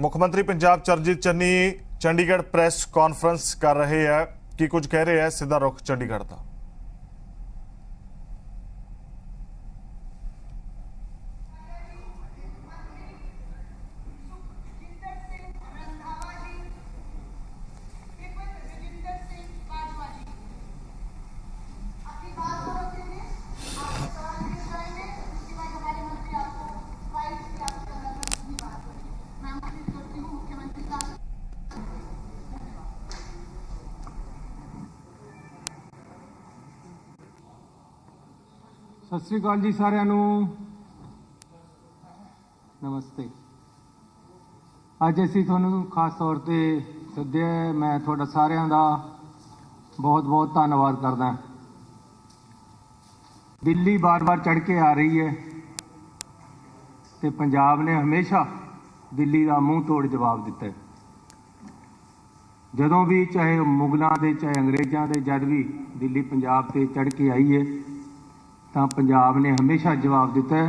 मुख्यमंत्री Punjab Charanjit Channi Chandigarh press conference कर रहे हैं कि कुछ कह रहे हैं। सीधा रुख चंडीगढ़ का। सत श्री अकाल जी सारिਆਂ ਨੂੰ नमस्ते। ਅੱਜ ਅਸੀਂ ਤੁਹਾਨੂੰ ਖਾਸ ਤੌਰ ਤੇ ਸੱਦਿਆ। ਮੈਂ ਤੁਹਾਡਾ ਸਾਰਿਆਂ ਦਾ ਬਹੁਤ ਧੰਨਵਾਦ ਕਰਦਾ। ਦਿੱਲੀ ਬਾਰ-ਬਾਰ ਚੜ ਕੇ ਆ ਰਹੀ ਹੈ ਤੇ ਪੰਜਾਬ ਨੇ ਹਮੇਸ਼ਾ ਦਿੱਲੀ ਦਾ ਮੂੰਹ ਤੋੜ ਜਵਾਬ ਦਿੱਤਾ ਹੈ। ਜਦੋਂ ਵੀ ਚਾਹੇ ਮੁਗਲਾਂ ਦੇ ਚਾਹੇ ਅੰਗਰੇਜ਼ਾਂ ਦੇ ਜਦ ਵੀ ਦਿੱਲੀ ਪੰਜਾਬ ਤੇ ਚੜ ਕੇ ਆਈ ਹੈ ਤਾਂ पंजाब ने हमेशा जवाब दिता है।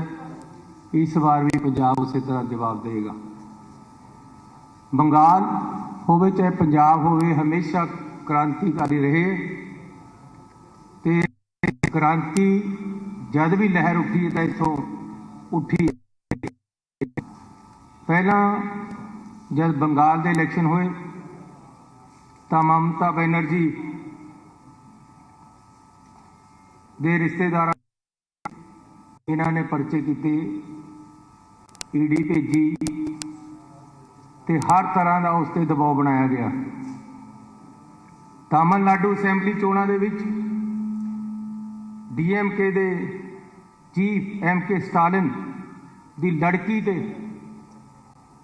इस बार भी पंजाब उस तरह जवाब देगा। बंगाल होवे चाहे पंजाब होवे हमेशा क्रांतिकारी रहे ते क्रांति जद भी लहर उठी है तो इथों उठी। पहला जब बंगाल के इलैक्शन होए तो ममता बनर्जी दे रिश्तेदार इन्होंने परचे किए, ईडी भेजी ते हर तरह का उस पर दबाव बनाया गया। तमिलनाडु असैंबली चोणों के DMK दे चीफ MK स्टालिन की लड़की ते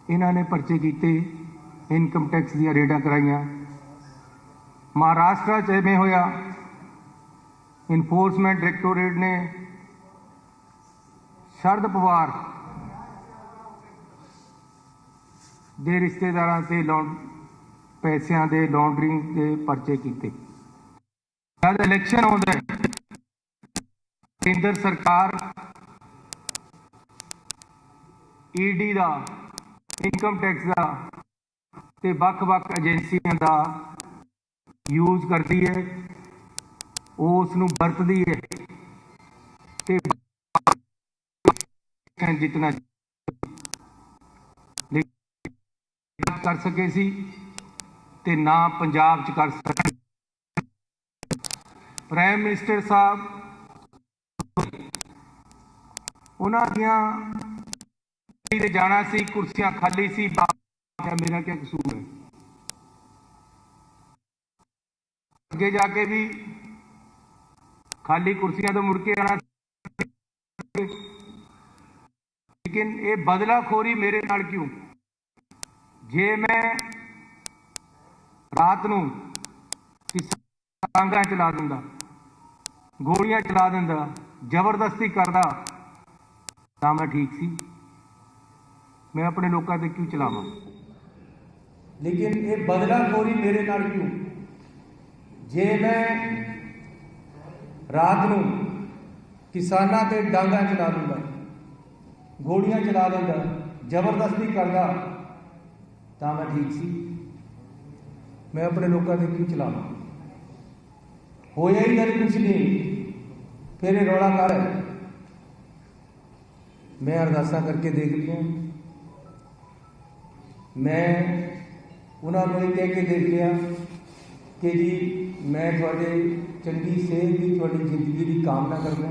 इन्होंने परचे किए, इनकम टैक्स दी रेडां कराइयां। महाराष्ट्र च इवें होया, इनफोर्समेंट डायरैक्टोरेट ने शरद पवार दे रिश्तेदारां से पैसों के लॉन्ड्रिंग के परचे किए। जब इलैक्शन आउंदा है केंद्र सरकार ईडी का इनकम टैक्स का ते वख-वख एजेंसियों का यूज करती है, उसनूं वरतदी है ते जितना कर सके सी ते ना पंजाब च कर सके। प्राइम मिनिस्टर साहब उन्होंने जाना सी, कुर्सियां खाली सी, मेरा क्या कसूर है। अगे जाके भी खाली कुर्सियां तो मुड़ के आना, लेकिन ये बदलाखोरी मेरे नाल क्यों? जे मैं रात नूं टांगा चला दिंदा, गोलियां चला दिंदा, जबरदस्ती करदा तां मैं ठीक सी। मैं अपने लोगों ते क्यों चलावां? लेकिन ये बदलाखोरी मेरे नाल क्यों? जे मैं रात नूं किसानां ते डांगा चला दिंदा, गोलियां चला दिंदा, जबरदस्ती करदा तां मैं ठीक सी। मैं अपने लोगों से क्यों चलावां? होया ही गल कुछ नहीं, फिर रौला कर। मैं अरदासा करके देख लिया, मैं उन्होंने ये कह के देख लिया कि जी मैं थोड़े चंगी सेहत की थोड़ी जिंदगी की कामना करना।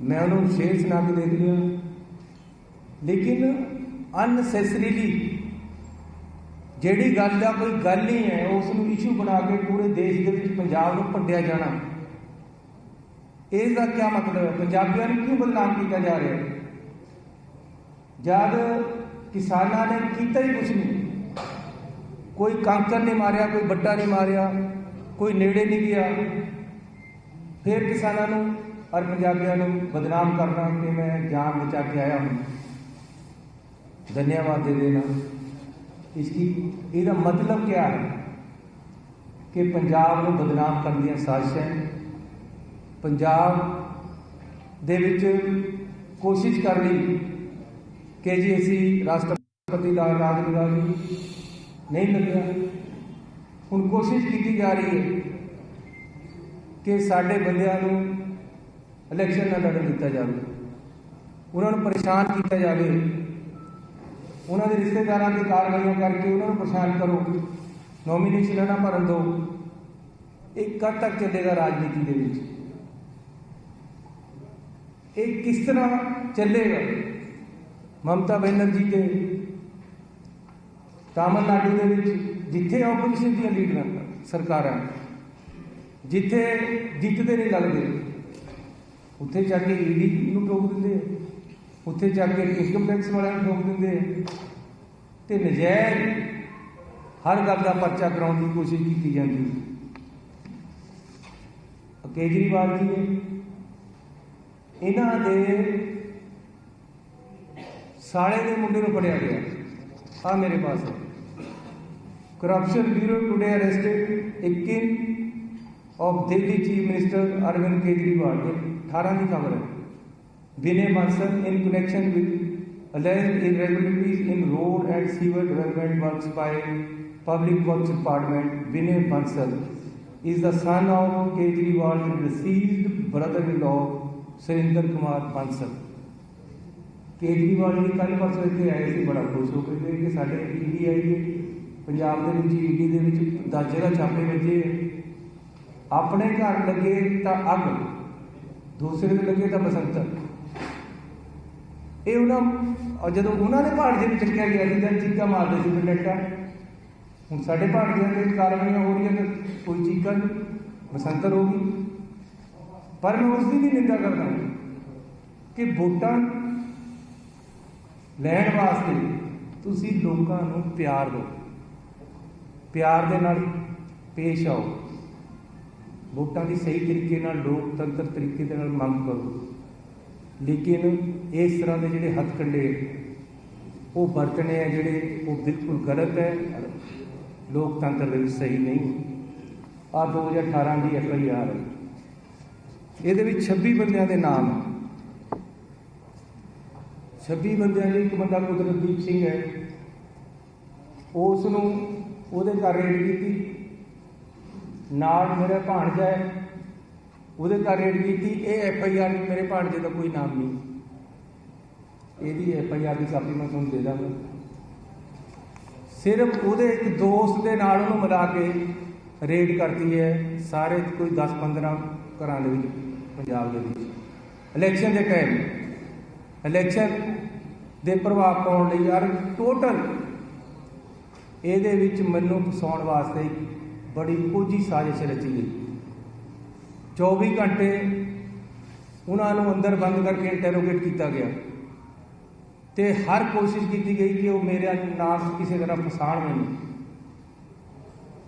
मैं उन्होंने शेर सुना के देख लिया, लेकिन अननैसेसरीली जिहड़ी गल का कोई गल नहीं है उसनूं इशू बना के पूरे देश के विच पंजाब नूं भंडिया जाना, इसका क्या मतलब है? पंजाबियों ने क्यों बदनाम किया जा रहा है जब किसानों ने किया ही कुछ नहीं? कोई कांकर नहीं मारिया, कोई बट्टा नहीं मारिया, कोई नेड़े नहीं गया, फिर किसानों नूं और पंजाबियों नूं बदनाम करना कि मैं जान बचा के आया हूँ, धन्यवाद दे देना। इसकी इसका मतलब क्या है कि पंजाब नूं बदनाम करने दी साजिशां पंजाब दे विच कोशिश कर ली KGSC राष्ट्रपति का राजनिवास नहीं लग्या। हुण कोशिश की जा रही है कि साडे बंदियां नूं इलैक्शन ना लड़न दिता जाए, उन्होंने परेशान किया जाए, उन्होंने रिश्तेदारों की कार्रवाइयां करके उन्होंने परेशान करो, नॉमीनेशन ना भरन दो। एक कद तक चलेगा राजनीति के विच? एक किस तरह चलेगा? ममता बनर्जी के तमिलनाडु के विच जिथे ओपोजिशन दी लीडर सरकार जिथे जितते नहीं लगते उत्थे जाके ईडी नूं ठोक दिंदे, उत्थे जाके इनकम टैक्स वाले ठोक दिंदे ते नजायज़ हर गल का परचा कराउण की कोशिश की जाती। केजरीवाल जी ने इन्हां दे साले दे मुंडे नूं फड़िया गया। आ मेरे पास है, corruption bureau today arrested a king of Delhi Chief Minister Arvind Kejriwal, 18 की खबर है, Vinay Bansal in connection with alleged irregularities in road and sewer development works by Public Works Department. Vinay Bansal is the son of Kejriwal's deceased brother-in-law Surinder Kumar Bansal. Kejriwal ji कल परसों इतने आए थे, बड़ा खुश होकर गए कि साढ़े ईडी आई है पंजाब के विच, ईडी दे विच 10 जगह छापे बजे, अपने घर लगे तो अग, दूसरे के लगे तो बसंतर। ये जो उन्होंने भाड़जे में चक्या गया था चीका मारते थे कंडक्टर, हूँ साढ़े भाड़जिया की कार्रवाइयां हो रही तो कोई चीका बसंतर होगी। पर मैं उसकी भी निंदा करता कि वोटां लैण वास्ते तुसी लोकां नूं प्यार दो, प्यार दे नाल पेश आओ, वोटां की सही तरीके नाल लोकतंत्र तरीके दे नाल मंग करो। लेकिन इस तरह के जिहड़े हथकंडे वो वरतने हैं जिहड़े वो बिल्कुल गलत है, लोकतंत्र दे विच सही नहीं। आ 2018 की FIR है, ये 26 बंदियां दे नाम है, 26 बंदियां ने, एक बंदा कुदरतदीप सिंह है, उसनूं उहदे घर रेड की, नाल मेरा भाणजा है उहदे घर रेड की। ये FIR मेरे भाणजे का कोई नाम नहीं, यही FIR की कापी मैं तुहानूं दे दांगा। सिर्फ उहदे एक दोस्त के नाल उहनूं मिला के रेड करती है सारे कोई 10-15 घरां दे विच पंजाब दे विच इलैक्शन के टाइम, इलैक्शन के प्रभाव पाउण लई। यार टोटल ये मैनूं फसाउण वास्ते बड़ी कोझी साजिश रची गई। 24 घंटे उन्होंने अंदर बंद करके इंटैरोगेट किया गया तो हर कोशिश की गई कि वो मेरे नाम किसी तरह फसाण मैनूं।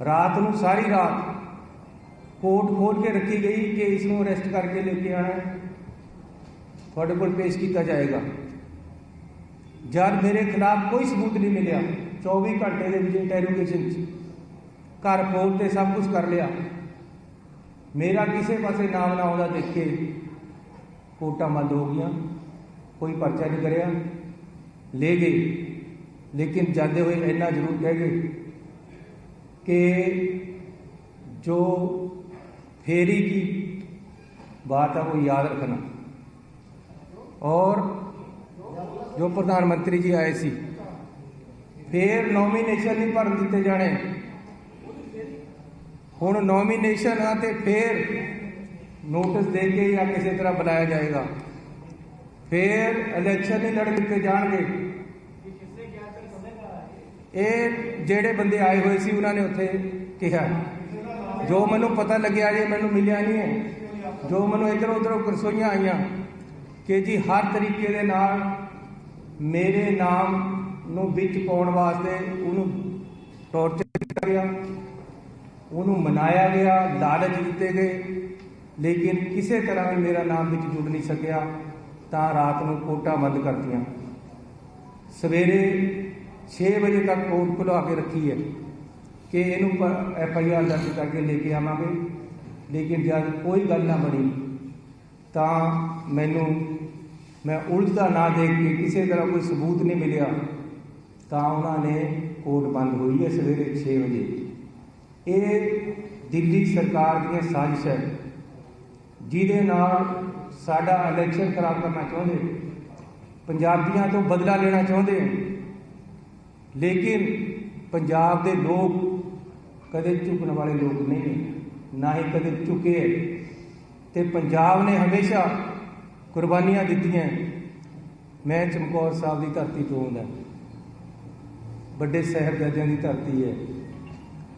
रात को सारी रात कोर्ट खोल के रखी गई कि इसनूं अरेस्ट करके लेके आना थोड़े को पेश किया जाएगा। जब मेरे खिलाफ कोई सबूत नहीं मिला, 24 घंटे के इंटैरोगेशन घर फोड़ते सब कुछ कर लिया, मेरा किसी पासे नाम ना आता देख के कोर्टां बंद हो गई, कोई परचा नहीं कराया, ले गए। लेकिन जाते हुए इन्ना जरूर कह गए कि जो फेरी की बात है वो याद रखना। और जो प्रधानमंत्री जी आए सी फिर नॉमीनेशन नहीं भरन दिते जाने, हुण नॉमीनेशन आ तो फिर नोटिस दे के या किसी तरह बुलाया जाएगा, फिर इलैक्शन नहीं लड़ दिते जाएंगे। ये जेड़े बंदे आए हुए सी उन्होंने उत्थे कहा, जो मैनू पता लग्या जे मैनू मिलिया नहीं है, जो मैनू इधर उधरों रसोइयां आईयां कि जी हर तरीके दे नाल मेरे नाम नूं विच पाउण वास्ते उन्हों टॉर्चर किया गया, उन्होंने मनाया गया, लालच दिते गए, लेकिन किसी तरह भी मेरा नाम विच जुड़ नहीं सकिया। तो रात को कोर्टां बंद करतियां, सवेरे 6 बजे तक कोर्ट खुला के रखी है कि इनू FIR दर्ज करके लेके आवांगे। लेकिन जब कोई गल ना बनी तो मैनू मैं उलझदा ना देख के किसी तरह कोई सबूत नहीं मिलिया तो उन्होंने कोर्ट बंद हुई है सवेरे 6 बजे। ये दिल्ली सरकार दी साजिश है जिहदे नाल साडा इलैक्शन खराब करना चाहते, पंजाबियों तो बदला लेना चाहते हैं। लेकिन पंजाब के लोग कदे झुकने वाले लोग नहीं है, ना ही कदे झुके है। तो पंजाब ने हमेशा कुर्बानियां दी हैं। मैं चमकौर साहब की धरती तो आउंदा, बड़े साहिबजादियां की धरती है,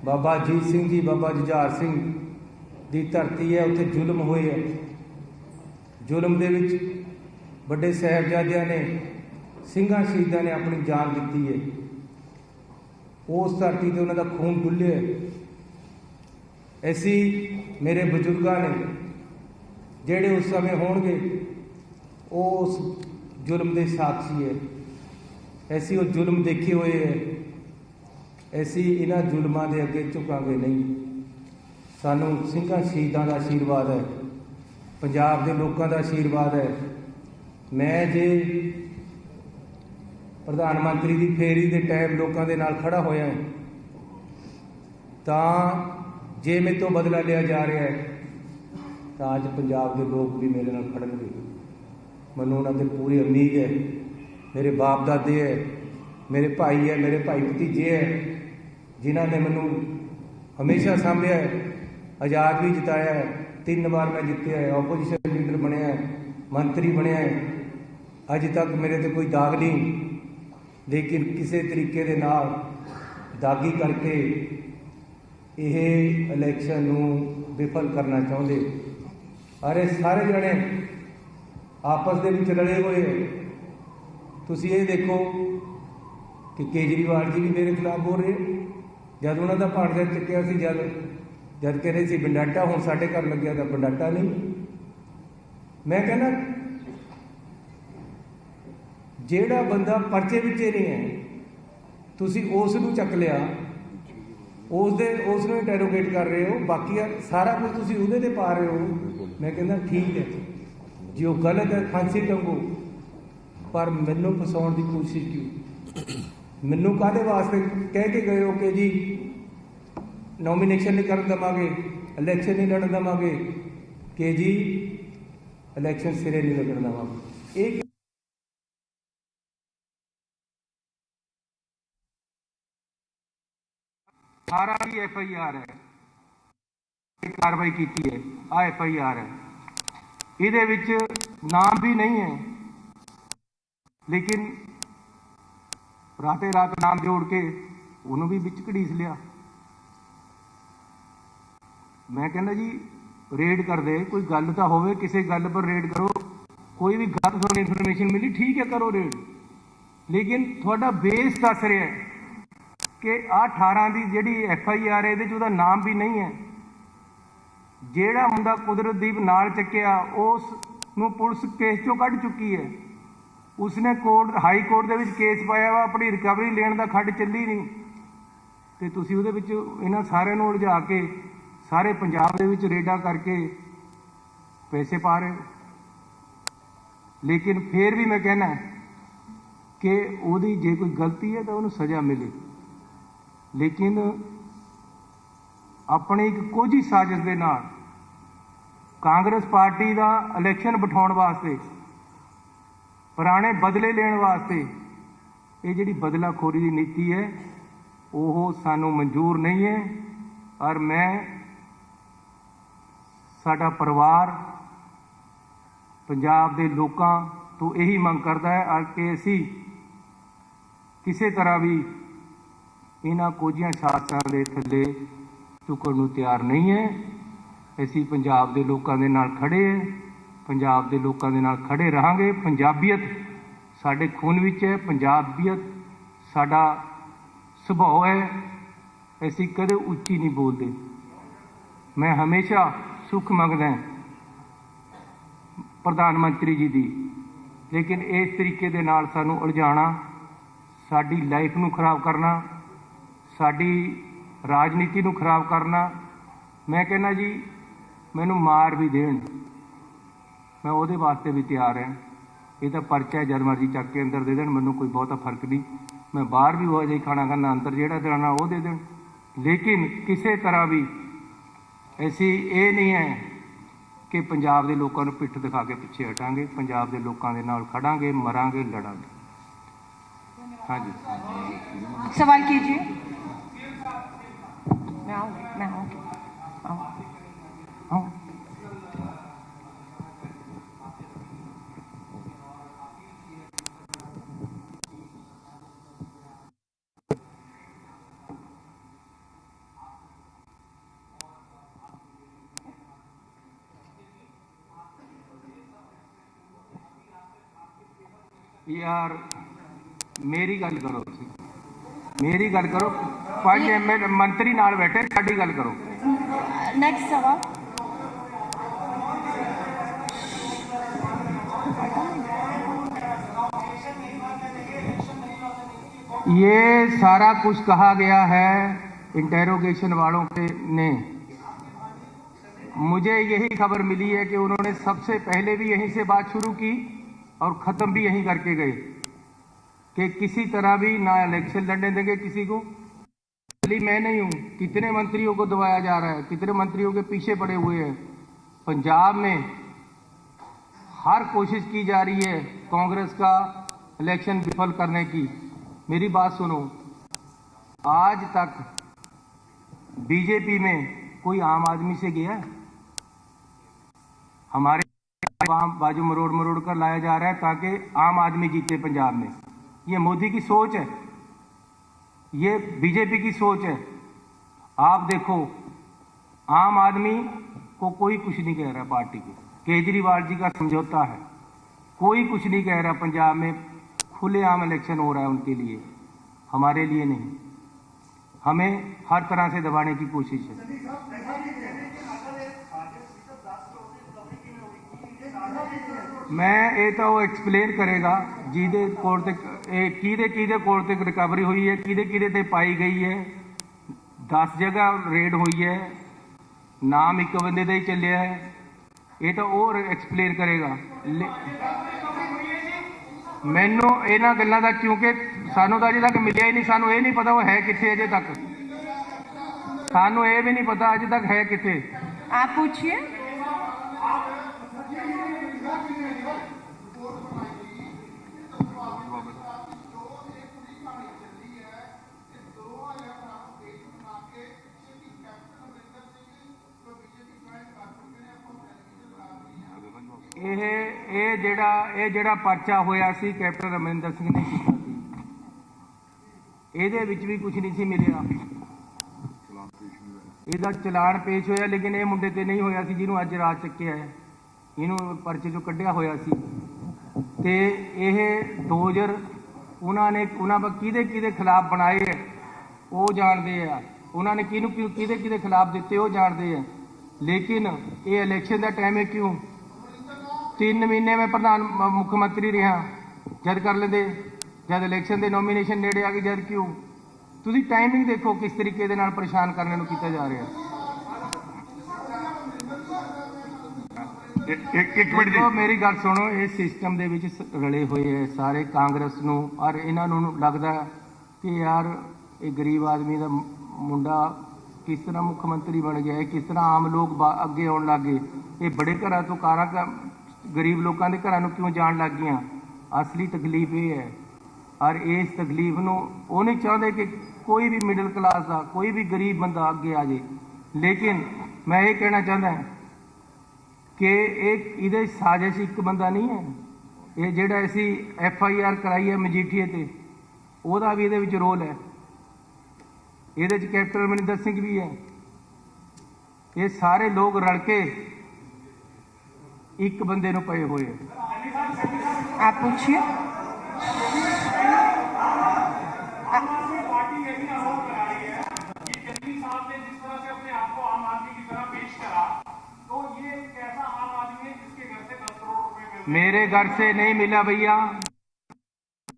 बाबा अजीत सिंह जी बाबा जुझार सिंह की धरती है। उत्थे जुल्म होए है, जुल्म दे विच बड़े साहिबजादियां ने ਸਿੰਘਾਂ शहीदां ने अपनी जान दी है। उस धरती से उन्होंने खून डुले है। ऐसी मेरे बजुर्गों ने जेड़े उस समय होणगे उस जुल्म के साक्षी है। ऐसी वो जुल्म देखे हुए है, ऐसी इन्हां जुल्मां दे अगे झुकांगे नहीं। सानू ਸਿੰਘਾਂ शहीदां दा आशीर्वाद है, पंजाब के लोगों का आशीर्वाद है। मैं जे प्रधानमंत्री की फेरी के टाइम लोगों के नाल खड़ा होया है तो जे मेरे तो बदला लिया जा रहा है तो अज पंजाब के लोग भी मेरे नाल खड़नगे। मैनूं उन्हां ते पूरी उम्मीद है। मेरे बाप दादे है, मेरे भाई है, मेरे भाई भतीजे है जिन्हों ने मैनूं हमेशा सांभिया है, आज़ाद भी जिताया है, 3 बार मैं जितया है, ओपोजिशन लीडर बनया है, मंत्री बनया है। अज तक मेरे ते कोई दाग नहीं, लेकिन किसी तरीके दे नाल दागी करके यह इलैक्शन नूं विफल करना चाहते। अरे सारे जने आपस दे विच रले हुए हैं। तुसीं ये देखो कि केजरीवाल जी भी मेरे खिलाफ बोल रहे, जब उन्हों का भाणजा चुक्या सी, जब कह रहे सी बंडाटा, हुण साडे घर लग्या तो बंडाटा नहीं। मैं कहना जेड़ा बंदा परचे विच नहीं है, तुसीं उस नूं चक लिया, उसनूं इंटैरोगेट कर रहे हो, बाकी सारा कुछ तुसीं उहदे ते पा रहे हो। मैं कहना ठीक है, जो गलत है फांसी टंगो, पर मैनू फसाउण की कोशिश क्यों? मैनू काहदे वास्ते कह के गए हो कि जी नॉमीनेशन नहीं कर देवांगे, इलैक्शन नहीं लड़न देवांगे, कि जी इलैक्शन सिरे नहीं लगन देवांगे। एक सारा ही FIR है, कार्रवाई की है, आ FIR है, ਇਹਦੇ ਵਿੱਚ नाम भी नहीं है, लेकिन राते रात नाम जोड़ के उन्होंने भी विच घड़ीस लिया। मैं कहना जी रेड कर दे, कोई गल तो होवे, किसी गल पर रेड करो। कोई भी गलत थोड़ी इन्फॉर्मेशन मिली, ठीक है करो रेड, लेकिन थोड़ा बेस दस रहा है कि आ 18 की जी FIR है, ये नाम भी नहीं है। ਜਿਹੜਾ ਮੁੰਡਾ ਕੁਦਰਤਦੀਪ ਨਾਲ ਚੱਕਿਆ ਉਸ ਨੂੰ ਪੁਲਿਸ ਕੇਸ ਚੋਂ ਕੱਢ ਚੁੱਕੀ ਹੈ। ਉਸਨੇ ਕੋਰਟ ਹਾਈ ਕੋਰਟ ਦੇ ਵਿੱਚ ਕੇਸ ਪਾਇਆ ਵਾ, ਆਪਣੀ ਰਿਕਵਰੀ ਲੈਣ ਦਾ ਖੱਡ ਚੱਲੀ ਨਹੀਂ, ਤੇ ਤੁਸੀਂ ਉਹਦੇ ਵਿੱਚ ਇਹਨਾਂ ਸਾਰਿਆਂ ਨੂੰ ਉਲਝਾ ਕੇ ਸਾਰੇ ਪੰਜਾਬ ਦੇ ਵਿੱਚ ਰੇਡਾਂ ਕਰਕੇ ਪੈਸੇ ਪਾ ਰਹੇ। ਲੇਕਿਨ ਫਿਰ ਵੀ ਮੈਂ ਕਹਿਣਾ ਕਿ ਉਹਦੀ ਜੇ ਕੋਈ ਗਲਤੀ ਹੈ ਤਾਂ ਉਹਨੂੰ ਸਜ਼ਾ ਮਿਲੇ, लेकिन अपनी एक कोझी साजिश के नाल कांग्रेस पार्टी का इलैक्शन बिठाउण वास्ते, पुराने बदले लेने वास्ते ये जिहड़ी बदलाखोरी की नीति है वो सानू मंजूर नहीं है। और मैं साडा परिवार पंजाब के लोगों तो यही मंग करता है कि असी किसी तरह भी इन्हां कोझियां साजिशां दे थल्ले झुकण नूं तैयार नहीं है। असी पंजाब के लोगों के नाल खड़े हैं, पंजाब के लोगों के नाल खड़े रहांगे। पंजाबीयत साडे खून विच है, पंजाबीयत साडा सुभाव है, असी कदे उच्ची नहीं बोलते। मैं हमेशा सुख मंगदा प्रधानमंत्री जी की, लेकिन इस तरीके दे नाल सानू उलझाना, साडी लाइफ नूं खराब करना, साडी राजनीति नूं खराब करना। मैं कहना जी मैनू मार भी देण, मैं उहदे वास्ते भी तैयार है, ये तो परचा है, जद मर्जी चक के अंदर दे देन, मैनू कोई बहुता फर्क नहीं। मैं बाहर भी वो जी खाना खाना, अंदर ਜਿਹੜਾ देना वो दे देन। लेकिन किसी तरह भी ऐसी ये नहीं है कि पंजाब के लोगों को पिठ दिखा के पिछे हटांगे। पंजाब के लोगों के नाल खड़ांगे, मरांगे, लड़ांगे। हाँ जी, सवाल कीजिए। मैं आऊँगी। यार मेरी गल करो, मेरी गल करो। 5 ML मंत्री नाल बैठे, साडी गल करो। नेक्स्ट सवाल। ये सारा कुछ कहा गया है इंटेरोगेशन वालों के ने। मुझे यही खबर मिली है कि उन्होंने सबसे पहले भी यहीं से बात शुरू की और ख़त्म भी यहीं करके गए कि किसी तरह भी ना इलेक्शन लड़ने देंगे किसी को। मैं नहीं हूँ, कितने मंत्रियों को दबाया जा रहा है, कितने मंत्रियों के पीछे पड़े हुए हैं। पंजाब में हर कोशिश की जा रही है कांग्रेस का इलेक्शन विफल करने की। मेरी बात सुनो, आज तक बीजेपी में कोई आम आदमी से गया है? हमारे बाजू मरोड़ कर लाया जा रहा है ताकि आम आदमी जीते पंजाब में। ये मोदी की सोच है, ये बीजेपी की सोच है। आप देखो, आम आदमी को कोई कुछ नहीं कह रहा। पार्टी के केजरीवाल जी का समझौता है, कोई कुछ नहीं कह रहा। पंजाब में खुलेआम इलेक्शन हो रहा है उनके लिए, हमारे लिए नहीं। हमें हर तरह से दबाने की कोशिश है। मैं ये तो एक्सप्लेन करेगा जिहदे कोल ते किहदे कोल ते रिकवरी हुई है, किहदे ते पाई गई है। 10 जगह रेड हुई है, नाम एक बंदे का ही चलिया है। ये तो और एक्सप्लेन करेगा। मैनू इन्हां गल्लां दा, क्योंकि सानू तो अजे तक मिलिया ही नहीं। सानू ये नहीं पता वो है कित्थे अजे तक। सानू ये भी नहीं पता अजे तक है कित्थे। आप पूछिए। ਇਹ ਜਿਹੜਾ ਪਰਚਾ ਹੋਇਆ ਸੀ ਕੈਪਟਨ ਅਮਰਿੰਦਰ ਸਿੰਘ ਨੇ ਕੀਤਾ ਸੀ, ਇਹਦੇ ਵਿੱਚ ਵੀ ਕੁਝ ਨਹੀਂ ਸੀ ਮਿਲਿਆ। ਇਹਦਾ ਚਲਾਨ ਪੇਸ਼ ਹੋਇਆ, ਲੇਕਿਨ ਇਹ ਮੁੰਡੇ ਤੇ ਨਹੀਂ ਹੋਇਆ ਸੀ ਜਿਹਨੂੰ ਅੱਜ ਰਾਤ ਚੱਕਿਆ ਹੈ। ਇਹਨੂੰ ਪਰਚੇ ਚੋਂ ਕੱਢਿਆ ਹੋਇਆ ਸੀ। ਤੇ ਇਹ ਡੋਜ਼ਰ ਉਹਨਾਂ ਕਿਹਦੇ ਖਿਲਾਫ ਬਣਾਏ ਹੈ ਉਹ ਜਾਣਦੇ ਆ। ਉਹਨਾਂ ਨੇ ਕਿਹਦੇ ਖਿਲਾਫ ਦਿੱਤੇ ਉਹ ਜਾਣਦੇ ਆ। लेकिन ये इलेक्शन का टाइम है क्यों? 3 महीने में प्रधान मुख्यमंत्री रहा, जद कर लेंदे, जब इलेक्शन के नॉमिनेशन नेड़े आ गई जद क्यों? तुसी टाइमिंग देखो किस तरीके दे नाल परेशान करने को किया जा रहा है। एक मिनट तो मेरी गल सुनो, इस सिस्टम दे विच रले हुए है सारे कांग्रेस नूं, और इन्हां नूं लगदा कि यार ये गरीब आदमी दा मुंडा किस तरह मुख्यमंत्री बन गया है, किस तरह आम लोग अगे आउण लग गए, ये बड़े घरां तो कारां गरीब लोगों के घरां नूं क्यों जाण लग गईयां। असली तकलीफ ये है, और इस तकलीफ नूं वो नहीं चाहते कि कोई भी मिडिल क्लास का कोई भी गरीब बंदा अगे आ जाए। लेकिन मैं ये कहना चाहता कि एक इहदे साजिश एक बंदा नहीं है, ये जिहड़ा असीं FIR कराई है मजीठीए ते, ओहदा भी इहदे विच रोल है। ये कैप्टन अमरिंदर सिंह भी है। ये सारे लोग रल के एक बंदे नूं पए हुए हैं। आप पूछिए। मेरे घर से नहीं मिला भैया,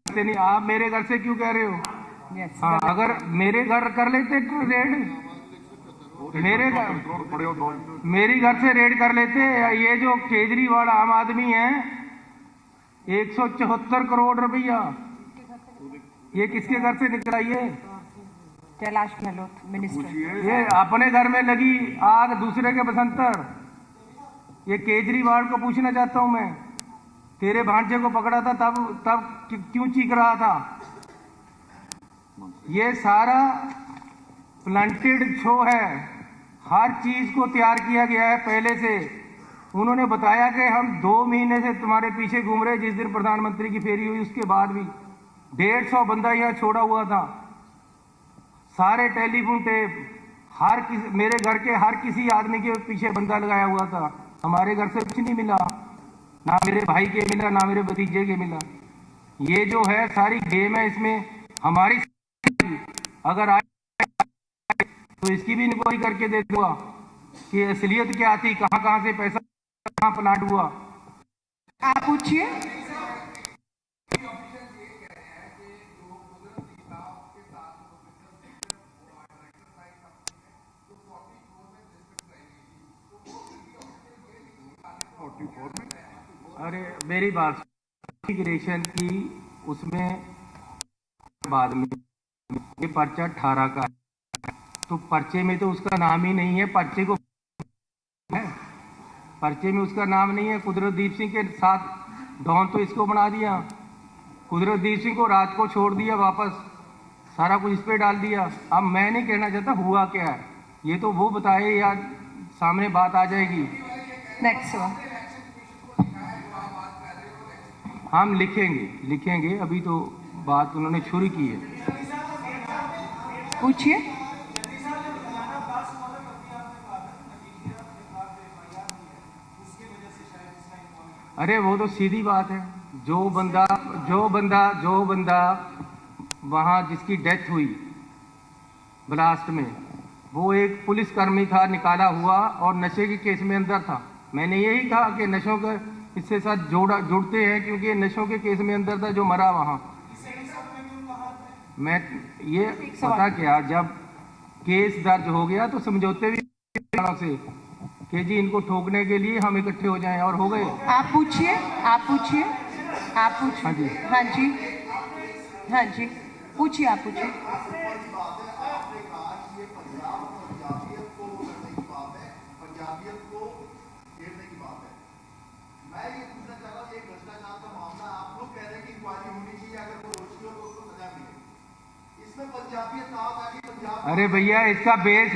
से नहीं। आप मेरे घर से क्यों कह रहे हो? हाँ, अगर मेरे घर कर लेते रेड, मेरी घर से रेड कर लेते। ये जो केजरीवाल आम आदमी है, 174 करोड़ रुपया ये किसके घर से निकला? ये कैलाश गहलोत मिनिस्टर। ये अपने घर में लगी आग दूसरे के बसंतर। ये केजरीवाल को पूछना चाहता हूं मैं, तेरे भांजे को पकड़ा था तब क्यों चीख रहा था? ये सारा प्लांटेड शो है, हर चीज को तैयार किया गया है पहले से। उन्होंने बताया कि हम 2 महीने से तुम्हारे पीछे घूम रहे। जिस दिन प्रधानमंत्री की फेरी हुई उसके बाद भी 150 बंदा यहाँ छोड़ा हुआ था। सारे टेलीफोन टेप मेरे घर के हर किसी आदमी के पीछे बंदा लगाया हुआ था। हमारे घर से कुछ नहीं मिला, ना मेरे भाई के मिला, ना मेरे भतीजे के मिला। ये जो है सारी गेम है, इसमें हमारी अगर आए तो इसकी भी इंक्वायरी करके दे दूंगा कि असलियत क्या थी, कहां कहां से पैसा कहां प्लाट हुआ। आप पूछिए। अरे मेरी बात, इमिग्रेशन की उसमें बाद में ये पर्चा 18 का है, तो पर्चे में तो उसका नाम ही नहीं है। पर्चे को है, पर्चे में उसका नाम नहीं है। कुदरतदीप सिंह के साथ डॉन तो इसको बना दिया। कुदरतदीप सिंह को रात को छोड़ दिया, वापस सारा कुछ इस पे डाल दिया। अब मैं नहीं कहना चाहता हुआ क्या है, ये तो वो बताए या सामने बात आ जाएगी। नेक्स्ट सवाल। हम लिखेंगे, अभी तो बात उन्होंने शुरू की है। पूछिए। अरे वो तो सीधी बात है, जो बंदा वहां जिसकी डेथ हुई ब्लास्ट में, वो एक पुलिसकर्मी था निकाला हुआ और नशे के केस में अंदर था। मैंने यही कहा कि नशों के इससे साथ जुड़ते हैं, क्योंकि नशों के केस में अंदर था जो मरा वहां। मैं ये पता क्या, जब केस दर्ज हो गया तो समझौते भी से कि जी इनको ठोकने के लिए हम इकट्ठे हो जाएं, और हो गए। आप पूछिए। हाँ जी, हाँ जी पूछिए। आप पूछिए। अरे भैया इसका बेस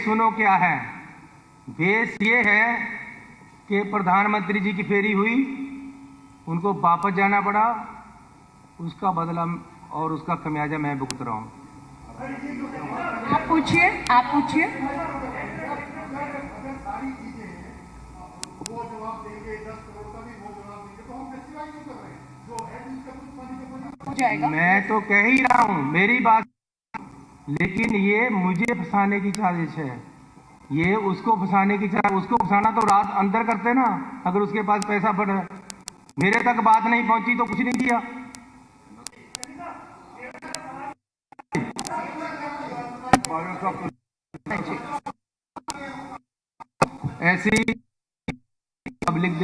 सुनो क्या है। बेस ये है कि प्रधानमंत्री जी की फेरी हुई, उनको वापस जाना पड़ा, उसका बदला और उसका खमियाजा मैं भुगत रहा हूँ। आप पूछिए। हो जाएगा। मैं तो कह ही रहा हूँ, मेरी बात, लेकिन ये मुझे फंसाने की साजिश है। ये उसको फंसाने की उसको फंसाना तो रात अंदर करते ना, अगर उसके पास पैसा पड़ा। मेरे तक बात नहीं पहुंची तो कुछ नहीं किया। ऐसी पब्लिक